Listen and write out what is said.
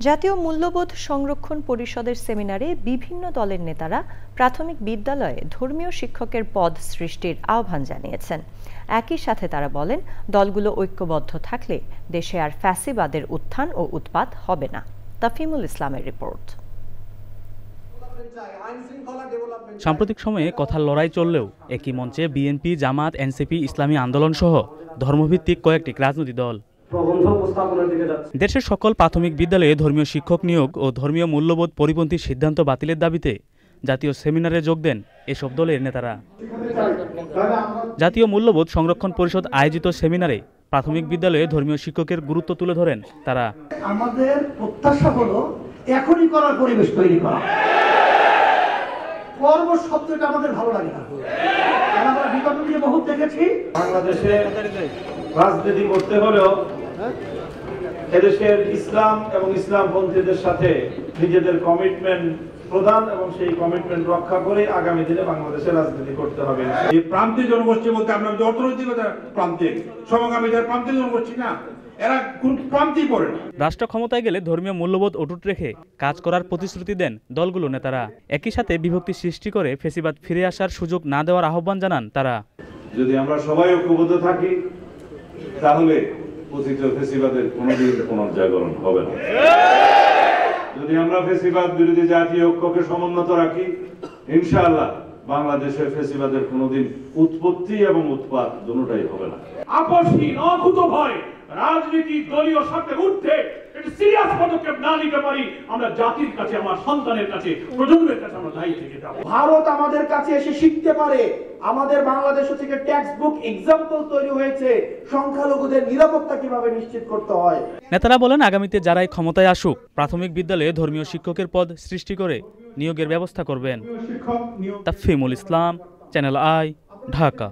জাতীয় মূল্যবোধ সংরক্ষণ পরিষদের সেমিনারে বিভিন্ন দলের নেতারা প্রাথমিক বিদ্যালয়ে ধর্মীয় শিক্ষকের পদ সৃষ্টির আহ্বান জানিয়েছেন। একই সাথে তারা বলেন, দলগুলো ঐক্যবদ্ধ থাকলে দেশে আর ফ্যাসিবাদের উত্থান ও উৎপাত হবে না। তাফিমুল ইসলামের রিপোর্ট। সাম্প্রতিক সময়ে কথার লড়াই চললেও একই মঞ্চে বিএনপি, জামাত, এনসিপি, ইসলামী আন্দোলন সহ ধর্মভিত্তিক কয়েকটি রাজনৈতিক দল। দেশের সকল প্রাথমিক বিদ্যালয়ে ধর্মীয় শিক্ষক নিয়োগ ও ধর্মীয় মূল্যবোধ পরিপন্থী সিদ্ধান্ত বাতিলের দাবিতে জাতীয় সেমিনারে যোগ দেন এসব দলের নেতারা। জাতীয় মূল্যবোধ সংরক্ষণ পরিষদ আয়োজিত সেমিনারে প্রাথমিক বিদ্যালয়ে ধর্মীয় শিক্ষকের গুরুত্ব তুলে ধরেন তারা। আমাদের প্রত্যাশা হলো এখনই করার পরিবেশ তৈরি করা। কর্ম শব্দটা আমাদের ভালো লাগে না। আমরা বিগত দিনে বহুত দেখেছি, বাংলাদেশে রাজনীতি করতে হলেও এদেশের ইসলাম এবং ইসলামপন্থীদের সাথে নিজেদের কমিটমেন্ট প্রদান এবং সেই কমিটমেন্ট রক্ষা করে আগামী দিনে বাংলাদেশে রাজনীতি করতে হবে। এই প্রান্তিক জনগোষ্ঠী বলতে আমরা অর্থনৈতিকতা প্রান্তিক, সমকামীদের প্রান্তিক জনগোষ্ঠী না, এরা কোন প্রান্তিক করে না। রাষ্ট্র ক্ষমতায় গেলে ধর্মীয় মূল্যবোধ অটুট রেখে কাজ করার প্রতিশ্রুতি দেন দলগুলো নেতারা। একই সাথে বিভক্তি সৃষ্টি করে ফ্যাসিবাদ ফিরে আসার সুযোগ না দেওয়ার আহ্বান জানান তারা। যদি আমরা সবাই ঐক্যবদ্ধ থাকি তাহলে পতিত ফ্যাসিবাদের কোনোদিন পুনর্জাগরণ হবে না। যদি আমরা ফ্যাসিবাদ বিরোধী জাতীয় ঐক্যকে সমুন্নত রাখি, ইনশাআল্লাহ বাংলাদেশের ফ্যাসিবাদের কোনোদিন উৎপত্তি এবং উৎপাত দুটোটাই হবে না। আপসহীন অকুতোভয় রাজনীতি দলীয় স্বার্থে উঠতে একটা সিরিয়াস পদক্ষেপ না নিতে পারি, আমরা জাতির কাছে, আমার সন্তানের কাছে, প্রজন্মের কাছে আমরা দায়ী থেকে যাব। ভারত আমাদের কাছে এসে শিখতে পারে। আমাদের বাংলাদেশ থেকে টেক্সট বুক এক্সাম্পল তৈরি হয়েছে সংখ্যালঘুদের নিরাপত্তা কিভাবে নিশ্চিত করতে হয়। নেতারা বলেন, আগামীতে যারাই ক্ষমতায় আসুক প্রাথমিক বিদ্যালয়ে ধর্মীয় শিক্ষকের পদ সৃষ্টি করে নিয়োগের ব্যবস্থা করবেন। তাফিমুল ইসলাম, চ্যানেল আই, ঢাকা।